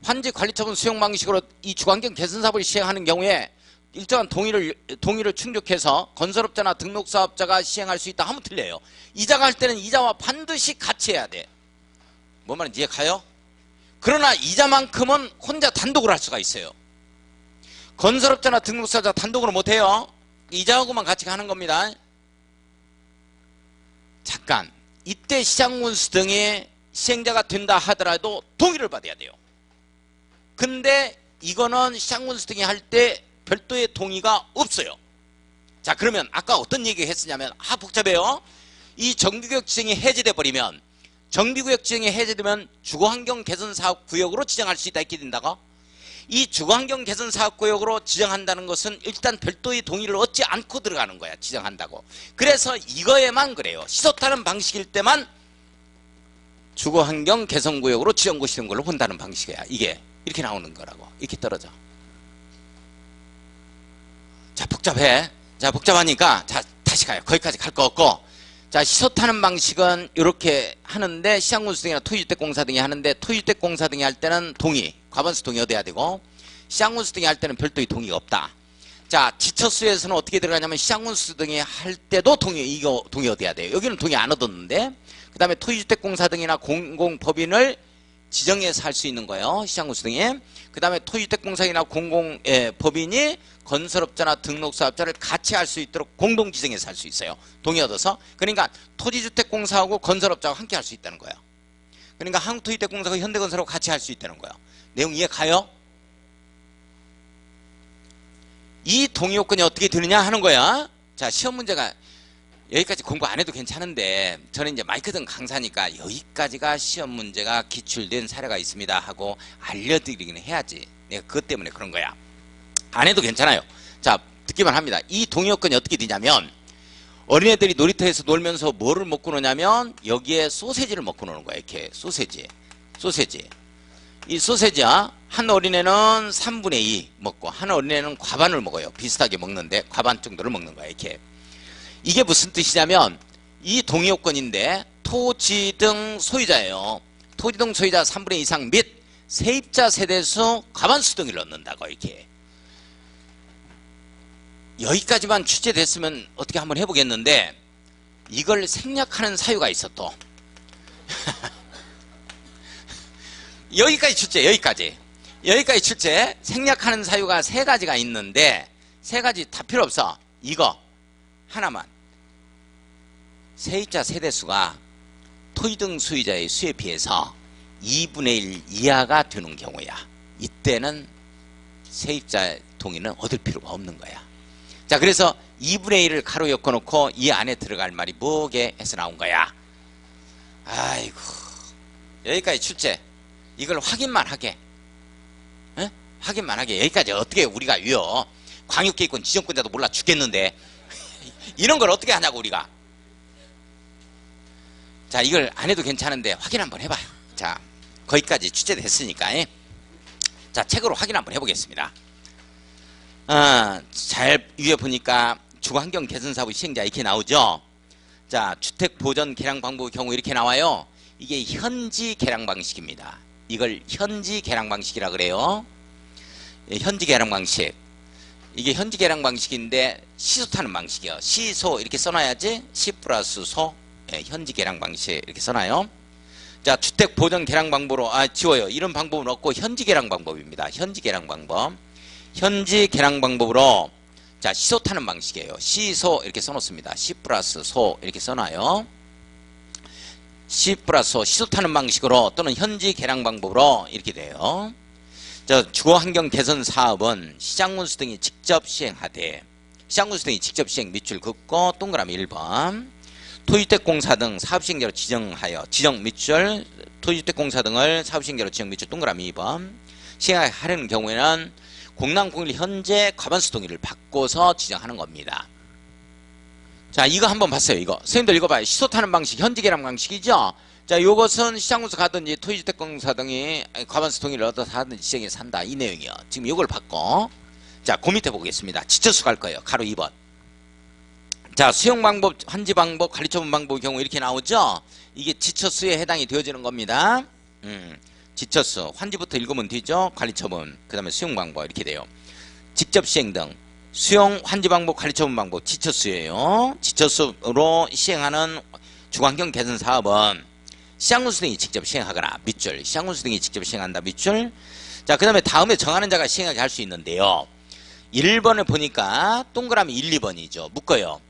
환지 관리처분 수용 방식으로 이 주거환경 개선 사업을 시행하는 경우에 일정한 동의를 충족해서 건설업자나 등록사업자가 시행할 수 있다 하면 틀려요. 이자가 할 때는 이자와 반드시 같이 해야 돼. 뭔 말인지 이해가요? 그러나 이자만큼은 혼자 단독으로 할 수가 있어요. 건설업자나 등록사업자 단독으로 못해요. 이자하고만 같이 가는 겁니다. 잠깐, 이때 시장군수 등이 시행자가 된다 하더라도 동의를 받아야 돼요. 근데 이거는 시장군수 등이 할 때 별도의 동의가 없어요. 자, 그러면 아까 어떤 얘기 했으냐면, 복잡해요. 이 정비구역 지정이 해제돼 버리면, 정비구역 지정이 해제되면 주거환경 개선 사업구역으로 지정할 수 있다 이렇게 된다고. 이 주거환경 개선 사업구역으로 지정한다는 것은 일단 별도의 동의를 얻지 않고 들어가는 거야. 지정한다고. 그래서 이거에만 그래요. 시소타는 방식일 때만 주거환경 개선구역으로 지정고시된 걸로 본다는 방식이야. 이게 이렇게 나오는 거라고. 이렇게 떨어져. 자, 복잡해. 자, 복잡하니까 자, 다시 가요. 거기까지 갈 거 없고. 자, 시소타는 방식은 이렇게 하는데, 시장군수 등이나 토지주택공사 등이 하는데, 토지주택공사 등이 할 때는 동의, 과반수 동의 얻어야 되고, 시장군수 등이 할 때는 별도의 동의가 없다. 자, 지처수에서는 어떻게 들어가냐면, 시장군수 등이 할 때도 이거 동의 얻어야 돼요. 여기는 동의 안 얻었는데, 그 다음에 토지주택공사 등이나 공공법인을 지정해서 할 수 있는 거예요. 시장군수 등이. 그 다음에 토지주택공사이나 공공법인이 건설업자나 등록사업자를 같이 할 수 있도록 공동지정해서 할 수 있어요. 동의 얻어서. 그러니까 토지주택공사하고 건설업자하고 함께 할 수 있다는 거예요. 그러니까 한국토지주택공사하고 현대건설하고 같이 할 수 있다는 거예요. 내용 이해 가요? 이 동의 요건이 어떻게 되느냐 하는 거야. 자, 시험 문제가 여기까지 공부 안 해도 괜찮은데, 저는 이제 마이크 등 강사니까 여기까지가 시험 문제가 기출된 사례가 있습니다 하고 알려드리긴 해야지. 내가 그것 때문에 그런 거야. 안 해도 괜찮아요. 자, 듣기만 합니다. 이 동의 요건이 어떻게 되냐면, 어린애들이 놀이터에서 놀면서 뭐를 먹고 노냐면, 여기에 소세지를 먹고 노는 거야. 이렇게 소세지. 이 소세지야, 한 어린애는 3분의 2 먹고 한 어린애는 과반을 먹어요. 비슷하게 먹는데 과반 정도를 먹는 거야. 이렇게. 이게 무슨 뜻이냐면, 이 동의 요건인데 토지 등 소유자예요. 토지 등 소유자 3분의 2 이상 및 세입자 세대수 과반수 등을 넣는다고. 이렇게. 여기까지만 취재됐으면 어떻게 한번 해보겠는데, 이걸 생략하는 사유가 있어 또. 여기까지 출제. 여기까지 출제. 생략하는 사유가 3가지가 있는데, 3가지 다 필요 없어. 이거 하나만. 세입자 세대수가 토지 등 소유자의 수에 비해서 2분의 1 이하가 되는 경우야. 이때는 세입자 동의는 얻을 필요가 없는 거야. 자, 그래서 2분의 1을 가로 엮어놓고 이 안에 들어갈 말이 뭐게 해서 나온 거야. 아이고, 여기까지 출제. 이걸 확인만 하게. 에? 확인만 하게. 여기까지 어떻게 우리가 위어. 광역기획권 지정권자도 몰라 죽겠는데 이런 걸 어떻게 하냐고 우리가. 자, 이걸 안 해도 괜찮은데 확인 한번 해봐요. 자, 거기까지 취재됐으니까. 자, 책으로 확인 한번 해보겠습니다. 잘 위에 보니까 주거환경 개선사업 시행자 이렇게 나오죠. 자, 주택보전 계량 방법의 경우 이렇게 나와요. 이게 현지 계량 방식입니다. 이걸 현지 계량 방식이라 그래요. 현지 계량 방식. 이게 현지 계량 방식인데 시소타는 방식이요. 시소 이렇게 써놔야지. 시 플러스 소. 현지 계량 방식 이렇게 써놔요. 자, 주택보전 계량 방법으로 지워요. 이런 방법은 없고 현지 계량 방법입니다. 현지 계량 방법. 현지 계량 방법으로, 자, 시소 타는 방식이에요. 시소 이렇게 써놓습니다. 시 플러스 소 이렇게 써놔요. 시 플러스 소, 시소 타는 방식으로 또는 현지 계량 방법으로 이렇게 돼요. 자, 주거환경 개선 사업은 시장군수 등이 직접 시행하되, 시장군수 등이 직접 시행 밑줄 긋고 동그라미 1번. 토지주택공사 등 사업시행자로 지정하여 지정 밑줄, 토지주택공사 등을 사업시행자로 지정 밑줄 동그라미 2번. 시행하려는 경우에는 공랑공일 현재 과반수 동의를 받고서 지정하는 겁니다. 자, 이거 한번 봤어요. 이거 선생님들 이거 봐요. 시소 타는 방식 현지 계량 방식이죠. 자, 요것은 시장군수 가든지 토지주택공사 등이 과반수 동의를 얻어서 하든지 지정해서 산다 이 내용이요. 지금 요걸 받고, 자, 그 밑에 보겠습니다. 지처수 갈 거예요. 가로 2번. 자, 수용 방법, 환지 방법, 관리 처분 방법의 경우 이렇게 나오죠. 이게 지처수에 해당이 되어지는 겁니다. 지처수, 환지부터 읽으면 되죠. 관리 처분, 그 다음에 수용 방법 이렇게 돼요. 직접 시행 등 수용, 환지 방법, 관리 처분 방법 지처수예요. 지처수로 시행하는 주거환경 개선 사업은 시장군수 등이 직접 시행하거나 밑줄, 시장군수 등이 직접 시행한다 밑줄. 자, 그 다음에 다음에 정하는 자가 시행하게 할 수 있는데요. 1번을 보니까 동그라미 1, 2번이죠. 묶어요.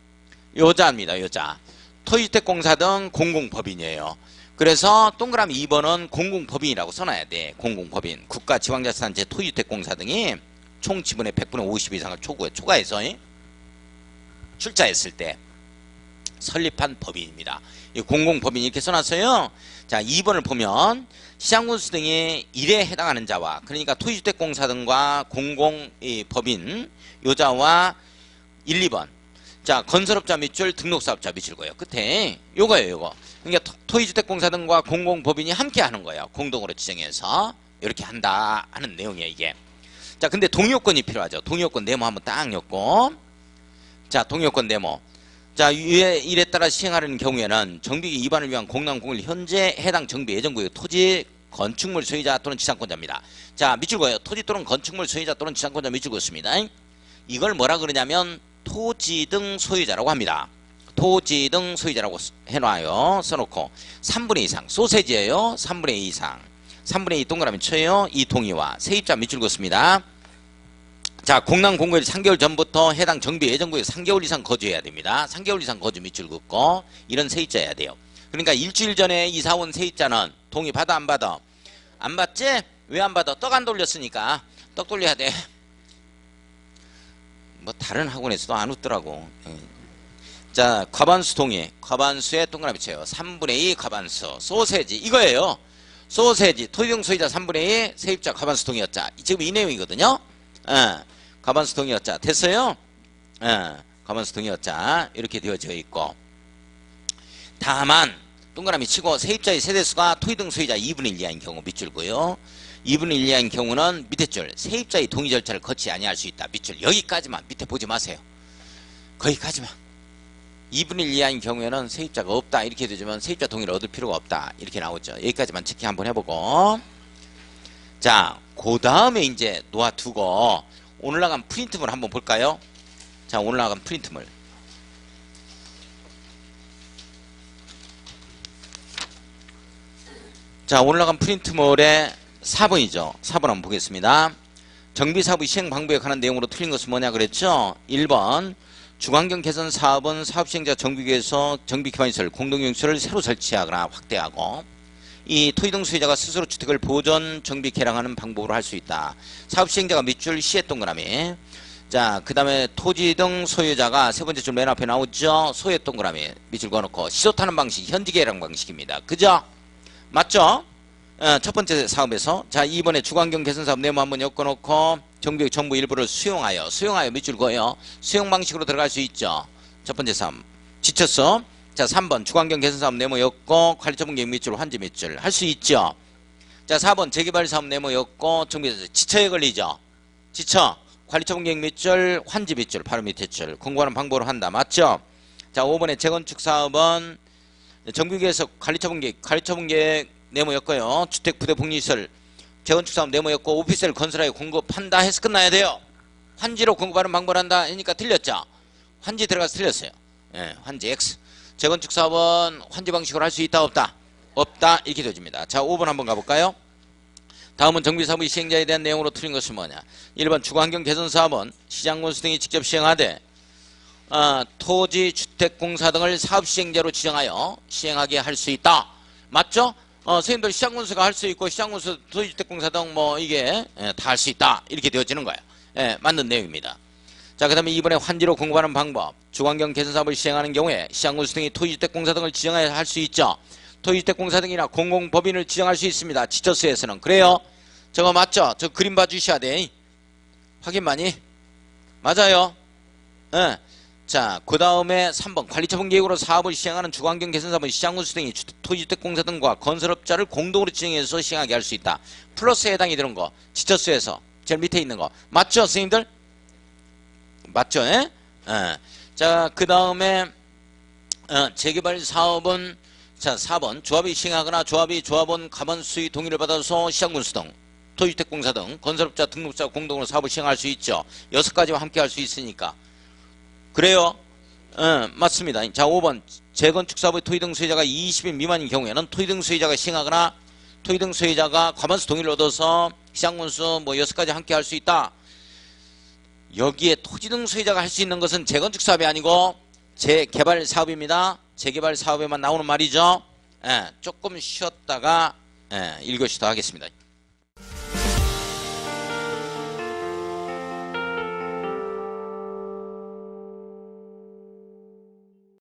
여자입니다. 여자. 토지주택공사 등 공공법인이에요. 그래서 동그라미 2번은 공공법인이라고 써놔야 돼. 공공법인. 국가지방자치단체 토지주택공사 등이 총 지분의 100분의 50 이상을 초과해서 출자했을 때 설립한 법인입니다. 이 공공법인 이렇게 써놨어요. 자, 2번을 보면 시장군수 등이 일에 해당하는 자와, 그러니까 토지주택공사 등과 공공법인 요자와 1, 2번. 자, 건설업자 밑줄, 등록사업자 밑줄 거예요. 끝에 요거예요, 요거. 그러니까 토지주택공사 등과 공공법인이 함께 하는 거예요. 공동으로 지정해서 이렇게 한다 하는 내용이에요, 이게. 자, 근데 동의요건이 필요하죠. 동의요건 네모 한번 딱 엮고. 자, 동의요건 네모. 자, 이에 따라 시행하는 경우에는 정비기 위반을 위한 공납공을 현재 해당 정비 예정구역 토지 건축물 소유자 또는 지상권자입니다. 자, 밑줄 그어요. 토지 또는 건축물 소유자 또는 지상권자 밑줄 그었습니다. 이걸 뭐라 그러냐면 토지 등 소유자라고 합니다. 토지 등 소유자라고 해놔요. 써놓고 3분의 2 이상 소세지예요. 3분의 2 이상 3분의 2 동그라미 쳐요. 이 동의와 세입자 밑줄 그었습니다. 자, 공납 공고일 3개월 전부터 해당 정비 예정구역 3개월 이상 거주해야 됩니다. 3개월 이상 거주 밑줄 긋고 이런 세입자여야 돼요. 그러니까 일주일 전에 이사 온 세입자는 동의 받아 안 받아? 안 받지? 왜 안 받아? 떡 안 돌렸으니까 떡 돌려야 돼. 뭐 다른 학원에서도 안 웃더라고. 자, 과반수 동의. 과반수에 동그라미 쳐요. 3분의 2 과반수. 소세지 이거예요. 소세지 토지등 소유자 3분의 2 세입자 과반수 동의였자. 지금 이 내용이거든요. 과반수 동의였자. 됐어요? 과반수 동의였자. 이렇게 되어져 있고. 다만 동그라미 치고 세입자의 세대수가 토지등 소유자 2분의 1 이하인 경우 밑줄고요. 2분의 1 이하인 경우는 밑에 줄 세입자의 동의 절차를 거치 아니할 수 있다. 밑줄 여기까지만. 밑에 보지 마세요. 거기까지만. 2분의 1 이하인 경우에는 세입자가 없다 이렇게 되지만 세입자 동의를 얻을 필요가 없다 이렇게 나오죠. 여기까지만 체크 한번 해보고. 자, 그 다음에 이제 놓아두고 오늘 나간 프린트물 한번 볼까요? 자, 오늘 나간 프린트물. 자, 오늘 나간 프린트물의 4번이죠. 4번 한번 보겠습니다. 정비사업의 시행 방법에 관한 내용으로 틀린 것은 뭐냐 그랬죠? 1번 주거환경 개선 사업은 사업시행자 정비계에서 정비기반시설 공동용시설을 새로 설치하거나 확대하고 이 토지등 소유자가 스스로 주택을 보존 정비 개량하는 방법으로 할 수 있다. 사업시행자가 밑줄 시에 동그라미. 자, 그 다음에 토지등 소유자가 세 번째 줄 맨 앞에 나오죠. 소에 동그라미 밑줄 그어놓고 시소타는 방식 현지 개량 방식입니다. 그죠? 맞죠? 첫 번째 사업에서. 자, 이번에 주거환경 개선 사업 네모 한번 엮어놓고 정비의 정부 일부를 수용하여 밑줄 그어요. 수용 방식으로 들어갈 수 있죠. 첫 번째 사업 지쳤어. 자, 3번 주거환경 개선 사업 네모 엮고 관리처분계획 밑줄 환지 밑줄 할 수 있죠. 자, 4번 재개발 사업 네모 엮고 정비에서 지처에 걸리죠. 지처 관리처분계획 밑줄 환지 밑줄 바로 밑에 줄 공부하는 방법으로 한다. 맞죠? 자, 5번에 재건축 사업은 정비계에서 관리처분계획 네모 엮어요. 주택 부대 복리시설 재건축 사업 네모 엮고 오피스를 건설하여 공급한다 해서 끝나야 돼요. 환지로 공급하는 방법을 한다 하니까 틀렸죠. 환지 들어가서 틀렸어요. 환지 X. 재건축 사업은 환지 방식으로 할 수 있다 없다? 없다 이렇게 되어집니다. 자, 5번 한번 가볼까요? 다음은 정비사업의 시행자에 대한 내용으로 틀린 것은 뭐냐? 1번 주거환경 개선 사업은 시장군수 등이 직접 시행하되 토지, 주택공사 등을 사업시행자로 지정하여 시행하게 할 수 있다. 맞죠? 선생님들 시장군수가 할 수 있고 시장군수, 토지주택공사 등 뭐 이게 다 할 수 있다 이렇게 되어지는 거예요. 맞는 내용입니다. 자, 그 다음에 이번에 환지로 공급하는 방법. 주거환경 개선 사업을 시행하는 경우에 시장군수 등이 토지주택공사 등을 지정하여 할 수 있죠. 토지주택공사 등이나 공공법인을 지정할 수 있습니다. 지처스에서는. 그래요? 저거 맞죠? 저 그림 봐주셔야 돼. 확인 많이? 맞아요. 자, 그 다음에 3번 관리처분계획으로 사업을 시행하는 주거환경 개선 사업은 시장군수 등이 토지주택공사 등과 건설업자를 공동으로 지정해서 시행하게 할 수 있다. 플러스에 해당이 되는 거 지처스에서 제일 밑에 있는 거 맞죠 선생님들? 맞죠? 자, 그 다음에 재개발 사업은 자 4번 조합이 시행하거나 조합원 가만 수의 동의를 받아서 시장군수 등 토지주택공사 등 건설업자 등록자 공동으로 사업을 시행할 수 있죠. 6가지와 함께 할 수 있으니까. 그래요? 맞습니다. 자, 5번 재건축 사업의 토지등 소유자가 20인 미만인 경우에는 토지등 소유자가 시행하거나 토지등 소유자가 과반수 동의를 얻어서 시장군수 뭐 6가지 함께 할 수 있다. 여기에 토지등 소유자가 할 수 있는 것은 재건축 사업이 아니고 재개발 사업입니다. 재개발 사업에만 나오는 말이죠. 조금 쉬었다가 읽으시도록 하겠습니다.